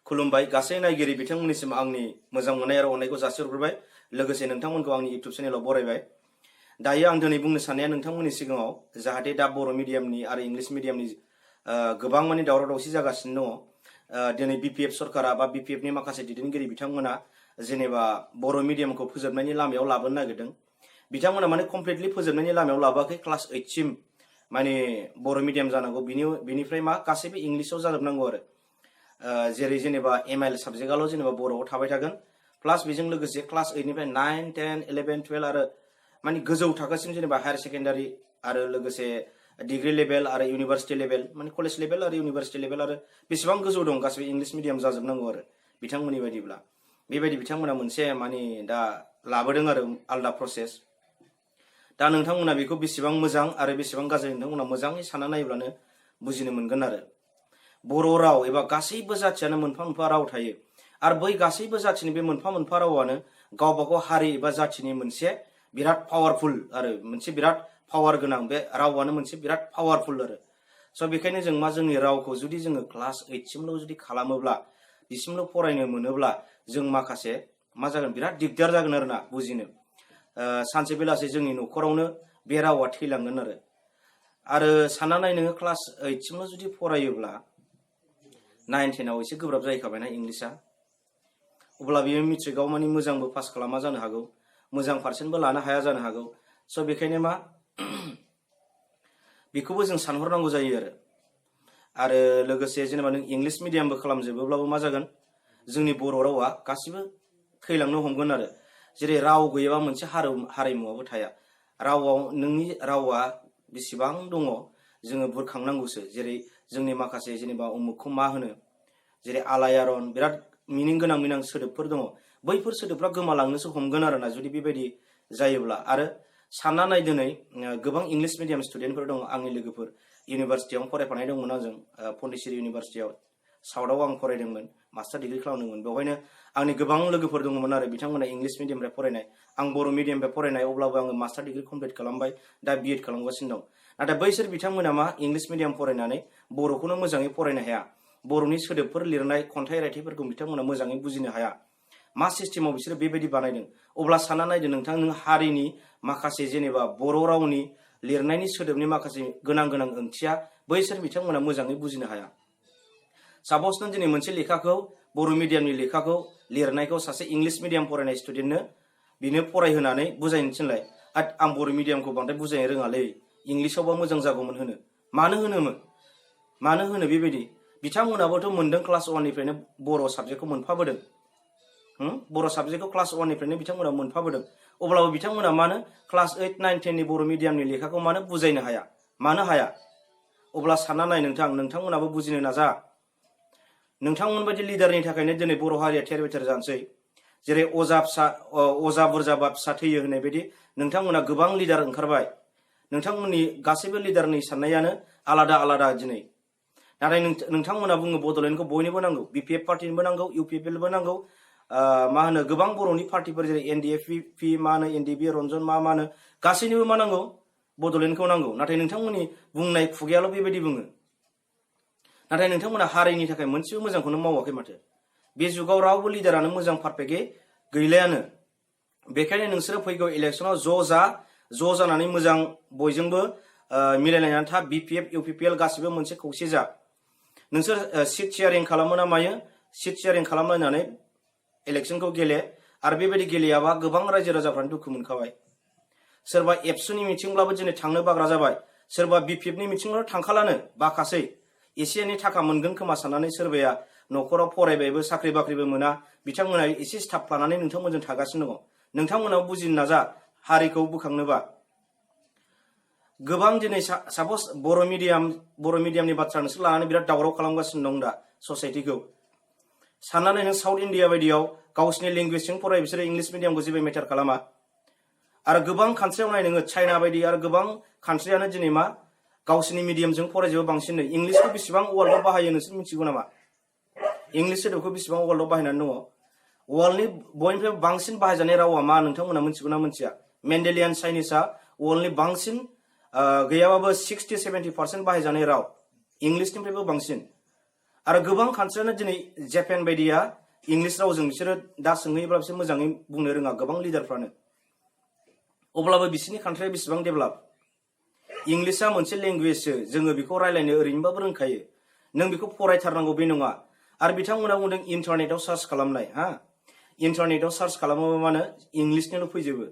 खुलुमबाय गासै नायगिरि बिथांमोननिसिम आंनि मोजां मोननाय आरो अननायखौ जासिहरग्रोबाय लोगोसे नोंथांमोनखौ आंनि इउट्युब चेनेलाव बरायबाय। दायो आं दिनै बुंनो साननाया नोंथांमोननि सिगाङाव जाहाथे दा बर' मिडियामनि आरो इंलिश मिडियामनि गोबां माने दावराव दावसि जागासिनो दङ। दिनै बिपिएफ सरकारा बा बिपिएफनि माखासे दैदेनगिरि बिथांमोना जेनेबा बर' मिडियामखौ फोजोबनायनि लामायाव लाबोनो नागिरदों। बिथांमोना माने कमप्लिटलि फोजोबनायनि लामायाव लाबोआखै, क्लास 8 सिम माने बर' मिडियाम जानांगौ, बिनिफ्राय मा गासैबो इंलिशाव जाजोबनांगौ आरो जेरै जेनेबा एमआइएल साबजेक्टआल' जेनेबा बर'आव थाबाय थागोन, प्लास बेजों लोगोसे क्लास 8 निफ्राय 9, 10, 11, 12 आरो माने गोजौ थाखोसिम जेनेबा हायार सेकेन्डारि आरो लोगोसे डिग्री लेभेल आरो इउनिभार्सिटि लेभेल माने कलेज लेभेल आरो इउनिभार्सिटि लेभेल आरो बेसेबां गोजौ दं गासैबो इंलिश मिडियाम जाजोबनांगौ आरो बिथांमोननि बायदिब्ला बेबायदि बिथांमोना मोनसे माने दा लाबोदों आरो आलदा प्रसेस। दा नोंथांमोना बेखौ बेसेबां मोजां आरो बेसेबां गाज्रि नोंथांमोना मोजाङै सानना नायोब्लानो बुजिनो मोनगोन आरो बर' राव एबा गासैबो जाथियानो मोनफा मोनफा राव थायो आरो बै गासैबो जाथिनि बे मोनफा मोनफा रावानो गावबागाव हारि एबा जाथिनि मोनसे बिराद पावारफुल आरो मोनसे बिराद पावार गोनां बे रावानो मोनसे बिराद पावारफुल आरो स' बेखायनो जों मा जोंनि रावखौ जुदि जोङो क्लास 8 सिमल' जुदि खालामोब्ला बिसिमल' फरायनो मोनोब्ला जों माखासे मा जागोन बिराद दिगदार जागोन आरो ना बुजिनो। सानसे बेलासे जोंनि न'खरावनो बे रावा थैलांगोन आरो सानना नाय नोङो क्लास 8 सिमल' जुदि फरायोब्ला 9, 10 आव एसे गोब्राब जाहैखाबायना इंलिशा, अब्ला बियो मेट्रिकआव माने मोजांबो पास खालामा जानो हागौ, मोजां पारसेन्टबो लानो हाया जानो हागौ। स' बेखायनो मा बेखौबो जों सानहरनांगौ जायो आरो लोगोसे जेनेबा नों इंलिश मिडियामबो खालामजोबोब्लाबो मा जागोन जोंनि बर' रावा गासिबो थैलांनो हमगोन आरो जेरै राव गैयाबा मोनसे हारिमुवाबो थाया। रावाव नोंनि रावा बेसेबां दङ जोङो बुरखांनांगौसो। जेरै जोंनि माखासे जेनेबा उमुखखौ मा होनो, जेरै आलायारन बिराद मिनिं गोनां सोदोबफोर दङ, बैफोर सोदोबफ्रा गोमालांनोसो हमगोन आरोना जुदि बेबायदि जायोब्ला। आरो सानना नाय दिनै गोबां इंलिश मिडियाम स्टुडेन्टफोर दङ, आंनि लोगोफोर इउनिभार्सिटियाव फरायफानाय दंमोन आंजों, पन्डिचेरि इउनिभार्सिटियाव साउथआव आं फरायदोंमोन, मास्टार डिग्रि खालामदोंमोन। बेवहायनो आंनि गोबां लोगोफोर दङमोन आरो बिथांमोना इंलिश मिडियामनिफ्राय फरायनाय, आं बर' मिडियामनिफ्राय फरायनाय, अब्लाबो आङो मास्टार डिग्रि कमप्लिट खालामबाय, दा बिएड खालामगासिनो दं। नाथाय बैसोर बिथांमोना मा इंलिश मिडियाम फरायनानै बर'खौनो मोजाङै फरायनो हाया, बर'नि सोदोबफोर लिरनाय खन्थाइ रायथाइफोरखौ बिथांमोना मोजाङै बुजिनो हाया। मा सिस्टेमाव बिसोरो बेबायदि बानायदों? अब्ला सानना नायदो नोंथां, नों हारिनि माखासे जेनेबा बर' रावनि लिरनायनि सोदोबनि माखासे गोनां ओंथिया बैसोर बिथांमोना मोजाङै बुजिनो हाया। सापस नों दिनै मोनसे लेखाखौ बर' मिडियामनि लेखाखौ लिरनायखौ सासे इंलिश मिडियाम फरायनाय स्टुडेन्टनो बिनो फरायहोनानै बुजायनो थिनलाय, आं बर' मिडियामखौ बांद्राय बुजायनो रोङालै, इंलिशावबा मोजां जागौमोन होनो। मानो होनो बेबायदि? बिथांमोनाबोथ' मोनदों क्लास 1 निफ्रायनो बर' साबजेक्टखौ मोनफाबोदों, बर' साबजेक्टखौ क्लास 1 निफ्रायनो बिथांमोना मोनफाबोदों। अब्लाबो बिथांमोना मानो क्लास 8, 9, 10 नि बर' मिडियामनि लेखाखौ मानो बुजायनो हाया? मानो हाया? अब्ला सानना नाय नोंथांमोनाबो बुजिनो नाजा। नोंथांमोन बायदि लिडारनि थाखायनो दिनै बर' हारिया थेर बेथेर जानोसै। जेरै अजा बुरजाबा फिसा थैयो होननाय बायदि नोंथांमोना गोबां लिडार ओंखारबाय, नोंथांमोननि गासैबो लिडारनि साननायानो आलादा आलादा दिनै। नाथाय नोंथांमोना बुङो बड'लेण्डखौ बयनोबो नांगौ, बिपिएफ पार्टिनोबो नांगौ, इउपिपिएलबो नांगौ, मा होनो गोबां बर'नि पार्टिफोर जेरै एनडिएफपि, मा होनो एनडिबि, रन्जन, मा होनो गासैनोबो मा नांगौ? बड'लेण्डखौ नांगौ। नाथाय नोंथांमोननि बुंनाय खुगायाल' बेबायदि बुङो, नाथाय नोंथांमोना हारिनि थाखाय मोनसेबो मोजांखौनो मावाखै माथो। बे जुगाव रावबो लिडारानो मोजां पारफेक्टयै गैलायानो। बेखायनो नोंसोरो फैगौ इलेक्सनाव ज' जानानै मोजां बयजोंबो मिलायलायनानै था। बिपिएफ, इउपिपिएल गासिबो मोनसे खौसे जा। नोंसोर सिट शेयारिं खालामो ना मायो? सिट शेयारिं खालामलायनानै इलेक्सनखौ गेले। आरो बेबायदि गेलेयाबा गोबां रायजो राजाफ्रानो दुखु मोनखाबाय। सोरबा एबसुनि मिथिंब्लाबो दिनै थांनो बाग्रा जाबाय, सोरबा बिपिएफनि मिथिंब्लाबो थांखालानो बाखासै। एसे एनै थाखा मोनगोन खोमा साननानै सोरबाया न'खराव फरायबायबो, साख्रि बाख्रिबो मोना, बिथांमोना एसे स्टाफ लानानै नोंथांमोनजों थागासिनो दङ। नोंथांमोनाव बुजिनो नाजा हारिखौ बोखांनोबा। गोबां दिनै सापस बर' मिडियामनि बाथ्रा नोंसोर लानानै बिराद दावराव खालामगासिनो दं दा ससाइटिखौ। साननानै नों साउथ इण्डिया बायदियाव गावसिनि लेंगुवेजजों फराय, बिसोरो इंलिश मिडियामखौ जेबो मेटार खालामा। आरो गोबां कान्ट्रियाव नाय नोङो, चाइना बायदि आरो गोबां कान्ट्रियानो दिनै मा गावसिनि मिडियामजों फरायजोबो बांसिन। इंलिशखौ बेसेबां वर्ल्डआव बाहायो नोंसोर मिथिगौ नामा? इंलिश सोदोबखौ बेसेबां वर्ल्डआव बाहायनानै दङ? वर्ल्डनि बयनिफ्राय बांसिन बाहायजानाय रावा मा नोंथांमोना मिथिगौ ना मिथिया? मेन्डेलियान चाइनिसआ वर्ल्डनि बांसिन, गैयाबाबो 60-70% बाहायजानाय राव, इंलिशनिफ्रायबो बांसिन। आरो गोबां कान्ट्रियानो दिनै जापान बायदिया इंलिश रावजों बिसोरो दा सोंहैयोब्ला बिसोर मोजाङै बुंनो रोङा गोबां लिडारफ्रानो। अब्लाबो बिसोरनि कान्ट्रिया बेसेबां डेभेलप। इंलिशआ मोनसे लेंगुवेजसो, जोङो बेखौ रायलायनो ओरैनोबाबो रोंखायो, नों बेखौ फरायथारनांगौ बे नङा। आरो बिथांमोना बुंदों इन्टारनेटआव सार्च खालामनाय, इन्टारनेटआव सार्च खालामोबा मानो इंलिशनिल' फैजोबो,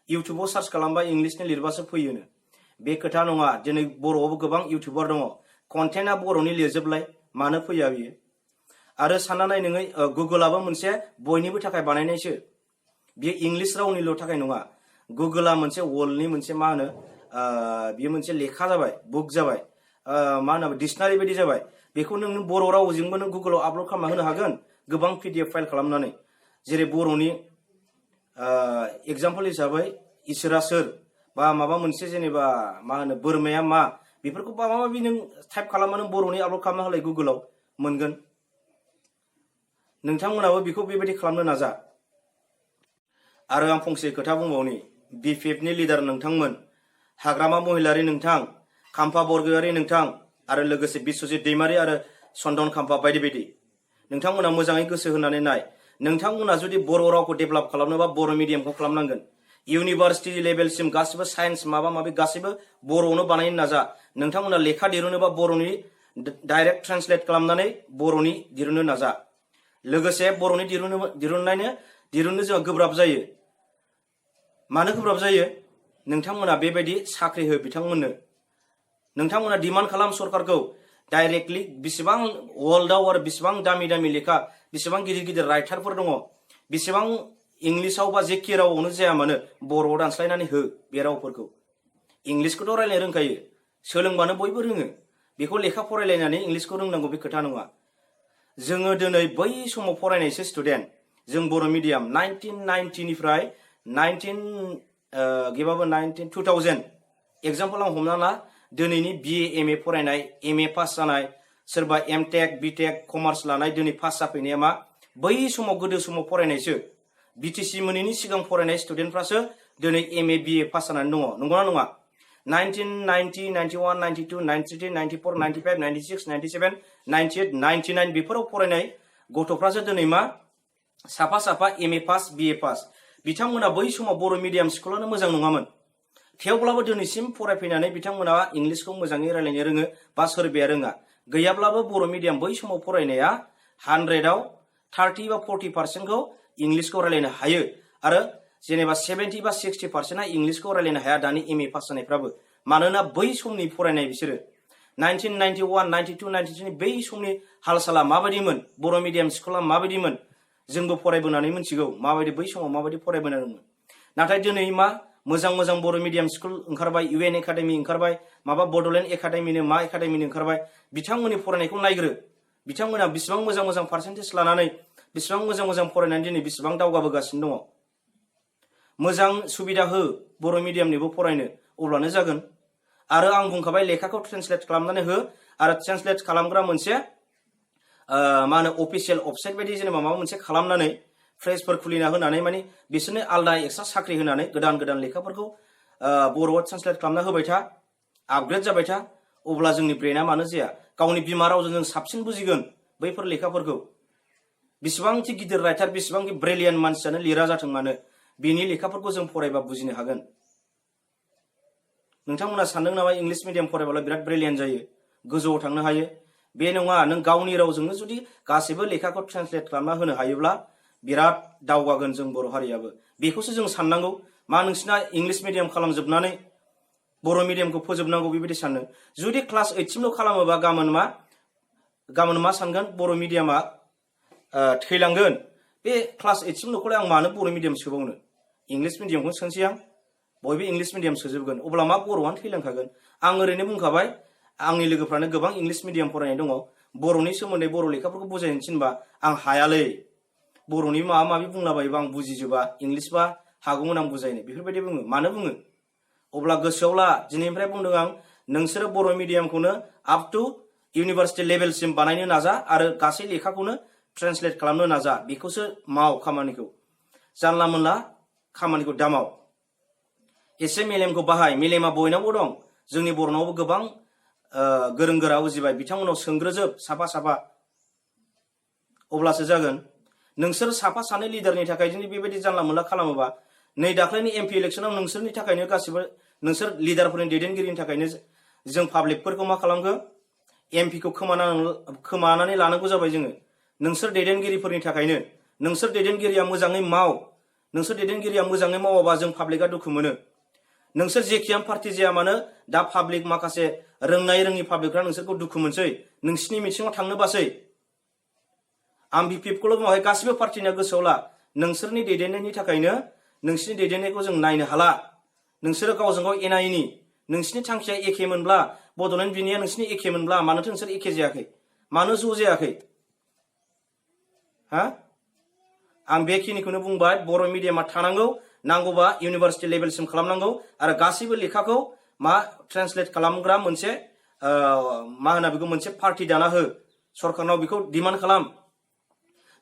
इउटुबाव सार्च खालामबा इंलिशनि लिरबासो फैयोनो। बे खोथा नङा। दिनै बर'आवबो गोबां इउटुबार दङ, कन्टेन्टआ बर'नि लिरजोबलाय, मानो फैया बियो? आरो सानना नाय नोङो, गुगोलाबो मोनसे बयनिबो थाखाय बानायनायसो, बियो इंलिश रावनिल' थाखाय नङा। गुगोला मोनसे वर्ल्डनि मोनसे मा होनो, बियो मोनसे लेखा जाबाय, बुक जाबाय, मा होनो डिक्सनारि बायदि जाबाय। बेखौ नों बर' रावजोंबो नों गुगोलाव आपल'ड खालामना होनो हागोन, गोबां PDF फाइल खालामनानै। जेरै बर'नि एग्जाम्पल हिसाबै इसोरा सोर, बा माबा मोनसे जेनेबा मा होनो बोरमाया मा, बेफोरखौ माबा माबि नों टाइप खालामना नों बर'नि आपल'ड खालामना होलाय, गुगोलाव मोनगोन। नोंथांमोनाबो बेखौ बेबायदि खालामनो नाजा। आरो आं फंसे खोथा बुंबावनि, BPFनि लिडार नोंथांमोन, हाग्रामा महिलारि नोंथां, खाम्फा बरगयारि नोंथां, आरो लोगोसे बिस्वजित दैमारि आरो चन्दन खाम्फा बायदि बायदि, नोंथांमोना मोजाङै गोसो होनानै नाय। नोंथांमोना जुदि बर' रावखौ डेभेलप खालामनोबा बर' मिडियामखौ खालामनांगोन। इउनिभार्सिटि लेभेलसिम गासिबो साइन्स माबा माबि गासिबो बर'आवनो बानायनो नाजा। नोंथांमोना लेखा दिरुनोबा बर'नि डाइरेक्ट ट्रान्सलेट खालामनानै बर'नि दिरुननो नाजा। लोगोसे बर'नि दिरुननो जोंहा गोब्राब जायो। मानो गोब्राब जायो? नोंथांमोना बेबायदि साख्रि हो बिथांमोननो। नोंथांमोना डिमान्ड खालाम सरकारखौ, डाइरेक्टलि बेसेबां वर्ल्डआव आरो बेसेबां दामि दामि लेखा, बेसेबां गिदिर गिदिर राइटारफोर दङ, बेसेबां इंलिशाव बा जेखि रावआवनो जाया मानो बर'आव दानस्लायनानै हो बे रावफोरखौ। इंलिशखौथ' रायलायनो रोंखायो, सोलोंबानो बयबो रोङो। बेखौ लेखा फरायलायनानै इंलिशखौ रोंनांगौ बे खोथा नङा। जोङो दिनै बै समाव फरायनायसो स्टुडेन्ट, जों बर' मिडियाम 1990निफ्राय 2000 एग्जाम्पल आं हमना ला, दिनैनि BA MA फरायनाय, MA पास जानाय, सोरबा MTech BTech कमार्स लानाय दिनै पास जाफैनाया मा, बै समाव गोदो समाव फरायनायसो। BTC मोनैनि सिगां फरायनाय स्टुडेन्टफ्रासो दिनै MA BA पास जानानै दङ, नंगौना नङा? 1990, 91, 92, 93, 94, 95, 96, 97, 98, 99 बेफोराव फरायनाय गथ'फ्रासो दिनै मा, साफा साफा MA पास BA पास। बिथांमोना बै समाव बर' मिडियाम स्कुलानो मोजां नङामोन, थेवब्लाबो दिनैसिम फरायफैनानै बिथांमोना इंलिशखौ मोजाङै रायलायनो रोङो, बा सोरबाया रोङा। गैयाब्लाबो बर' मिडियाम बै समाव फरायनाया 100आव 30 बा 40%खौ इंलिशखौ रायलायनो हायो, आरो जेनेबा 70 बा 60%आ इंलिशखौ रायलायनो हाया दानि MA पास जानायफ्राबो। मानोना बै समनि फरायनाय बिसोरो 1991, 92, 93 बै समनि हाल साला माबायदिमोन, बर' मिडियाम स्कुला माबायदिमोन, जोंबो फरायबोनानै मिथिगौ माबायदि बै समाव माबायदि फरायबोनांगौमोन। नाथाय दिनै मा, मोजां मोजां बर' मिडियाम स्कुल ओंखारबाय, UN एकाडेमि ओंखारबाय, माबा बड'लेण्ड एकाडेमिनो मा एकाडेमिनो ओंखारबाय। बिथांमोननि फरायनायखौ नायग्रो, बिथांमोना बेसेबां मोजां मोजां पार्सेन्टेज लानानै, बेसेबां मोजां मोजां फरायनानै दिनै बेसेबां दावगाबोगासिनो दङ। मोजां सुबिदा हो बर' मिडियामनिबो फरायनो, अब्लानो जागोन। आरो आं बुंखाबाय लेखाखौ ट्रेन्सलेट खालामनानै हो, आरो ट्रेन्सलेट खालामग्रा मोनसे मा होनो अफिसियेल वेबसाइट बायदि जेनेबा माबा मोनसे खालामनानै फ्रेसफोर खुलिना होनानै, माने बिसोरनो आलदा एक्सट्रा साख्रि होनानै गोदान गोदान लेखाफोरखौ बर'आव ट्रेन्सलेट खालामना होबाय था, आपग्रेड जाबाय था। अब्ला जोंनि ब्रेना मानो जाया? गावनि बिमा रावजों जों साबसिन बुजिगोन बैफोर लेखाफोरखौ। बेसेबांथि गिदिर राइटार, बेसेबांथि ब्रिलियेन्ट मानसियानो लिरा जाथों मानो, बिनि लेखाफोरखौ जों फरायबा बुजिनो हागोन। नोंथांमोना सानदों नामा इंलिश मिडियाम फरायब्ला बिराद ब्रिलियेन्ट जायो, गोजौआव थांनो हायो? बे नङा। नों गावनि रावजोंनो जुदि गासैबो लेखाखौ ट्रेन्सलेट खालामना होनो हायोब्ला बिराद दावगागोन जों बर' हारियाबो। बेखौसो जों साननांगौ। मा नोंसिना इंलिश मिडियाम खालामजोबनानै बर' मिडियामखौ फोजोबनांगौ बेबायदि सानो? जुदि क्लास 8सिमल' खालामोबा गाबोन मा सानगोन? बर' मिडियामा थैलांगोन। बे क्लास 8सिमल'खौलाय आं मानो बर' मिडियाम सोबावनो? इंलिश मिडियामखौनो सोनोसै आं, बयबो इंलिश मिडियाम सोजोबगोन, अब्ला मा बर'आनो थैलांखागोन। आं ओरैनो बुंखाबाय, आंनि लोगोफ्रानो गोबां इंलिश मिडियाम फरायनाय दङ, बर'नि सोमोन्दै बर' लेखाफोरखौ बुजायनो थिनबा आं हायालै, बर'नि माबा माबि बुंलाबायोबा आं बुजिजोबा, इंलिशबा हागौमोन आं बुजायनो, बेफोरबायदि बुङो। मानो बुङो? अब्ला गोसोआव ला, दिनैनिफ्राय बुंदों आं, नोंसोरो बर' मिडियामखौनो आप टु इउनिभार्सिटि लेभेलसिम बानायनो नाजा, आरो गासै लेखाखौनो ट्रेन्सलेट खालामनो नाजा। बेखौसो माव खामानिखौ, जानला मोनला खामानिखौ दामाव। एसे मेलेमखौ बाहाय, मेलेमा बयनावबो दं। जोंनि बर'नावबो गोबां गोरों गोरा उजिबाय, बिथांमोनाव सोंग्रोजोब साफा साफा। अब्लासो जागोन। नोंसोर साफा सानै लिडारनि थाखाय जुदि बेबायदि जानला मोनला खालामोबा नै दाख्लैनि एमपि इलेक्सनाव नोंसोरनि थाखायनो गासिबो नोंसोर लिडारफोरनि दैदेनगिरिनि थाखायनो जों पाब्लिकफोरखौ मा खालामखो एमपिखौ खोमानानै लानांगौ जाबाय जोङो। नोंसोर दैदेनगिरिफोरनि थाखायनो नोंसोर दैदेनगिरिया मोजाङै नोंसोर दैदेनगिरिया मोजाङै मावाबा जों पाब्लिकआ दुखु मोनो। नोंसोर जेखियानो पार्टी जाया मानो दा पाब्लिक माखासे रोङि पाब्लिकफ्रा नोंसोरखौ दुखु मोनसै, नोंसिनि मिथिङाव थांनो बासै। आं बिपिएफखौल' बुङाखै, गासिबो पार्टीना गोसोआव ला, नोंसोरनि दैदेननायनि थाखायनो नोंसिनि दैदेननायखौ जों नायनो हाला। नोंसोरो गावजों गाव एना एनि, नोंसिनि थांखिया एखेमोनब्ला, बड'लेण्ड बिनाया नोंसिनि एखेमोनब्ला मानोथो नोंसोर एखे जायाखै? मानो ज' जायाखै? हा? आं बेखिनिखौनो बुंबाय। बर' मिडियामा थानांगौ, नांगौबा इउनिभार्सिटि लेभेलसिम खालामनांगौ आरो गासैबो लेखाखौ ट्रान्सलेट खालामग्रा मोनसे मा होनो बेखौ मोनसे पार्टी दाना हो। सरकारनाव बेखौ डिमान्ड खालाम।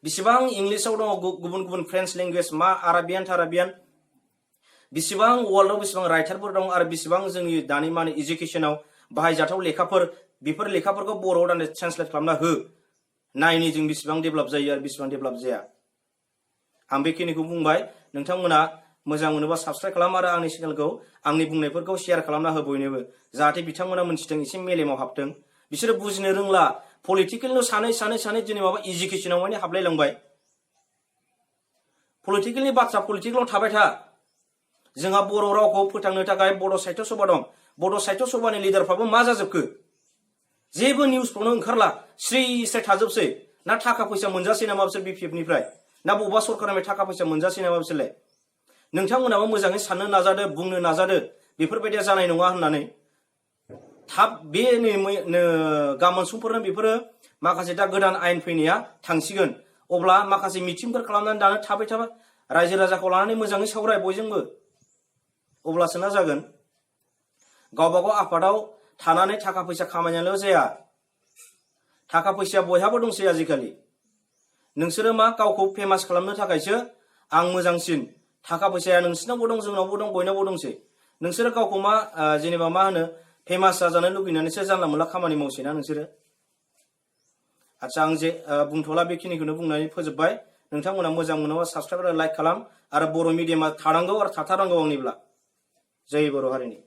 बेसेबां इंलिसाव दङ गुबुन गुबुन फ्रेन्स लेंगुवेज, आराबियान बेसेबां वर्ल्डआव बेसेबां राइटारफोर दं आरो बेसेबां जोंनि दानि एजुकेशनाव बाहायजाथाव लेखाफोर, बेफोर लेखाफोरखौ बर'आव दानो ट्रान्सलेट खालामना हो। नायनि जों बेसेबां डेभेलप जायो आरो बेसेबां डेभेलप जाया। आं बेखिनिखौ बुंबाय। नोंथांमोना मोजां मोनोबा साबस्क्राइब खालाम आरो आंनि चेनेलखौ, आंनि बुंनायफोरखौ शेयार खालामना हो बयनोबो, जाहाथे बिथांमोना मोनथिथों, एसे मेलेमाव हाबथों। बिसोरो बुजिनो रोंला। पलिटिकेलनो सानै दिनै इजुकेशनाव माने हाबलायलांबाय। पलिटिकेलनि बाथ्रा पलिटिकेलाव थाबाय था। जोंहा बर' रावखौ फोथांनो थाखाय बड' साहित्य सभा दं। बड' साहित्य सभानि लिडारफ्राबो मा जाजोबखो? जेबो निउसफ्रावनो ओंखारला, स्रि थाजोबसै। ना थाखा फैसा मोनजासै नामा बिसोर बिपिएफनिफ्राय? ना बबेबा सरकारनिफ्राय थाखा फैसा मोनजासै नामा बिसोरलाय? नोंथांमोनाबो मोजाङै साननो नाजादो, बुंनो नाजादो बेफोरबायदिया जानाय नङा होननानै। थाब बे गाबोन समफोरनो बेफोरो माखासे दा गोदान आयेन फैनाया थांसिगोन। अब्ला माखासे मिटिंफोर खालामनानै दानो थाबाय थाबा रायजो राजाखौ लानानै मोजाङै सावराय बयजोंबो, अब्लासो ना जागोन। गावबागाव आफादाव थानानै थाखा फैसा खामायनायल' जाया। थाखा फैसाया बयहाबो दंसै आजिखालि। नोंसोरो गावखौ फेमास खालामनो थाखायसो आं मोजांसिन, थाखा फैसाया नोंसिनावबो दं, जोंनावबो दं, बयनावबो दंसै। नोंसोरो गावखौ जेनेबा फेमास जाजानो लुगैनानैसो जानला मोनला खामानि मावसैना नोंसोरो। आচ্ছা, आं जे बुंथ'ला, बेखिनिखौनो बुंनानै फोजोबबाय। नोंथांमोना मोजां मोनोबा साबस्क्राइब आरो लाइक खालाम आरो बर' मिडियामा थानांगौ आरो थाथारनांगौ आंनिब्ला। जय बर' हारिनि।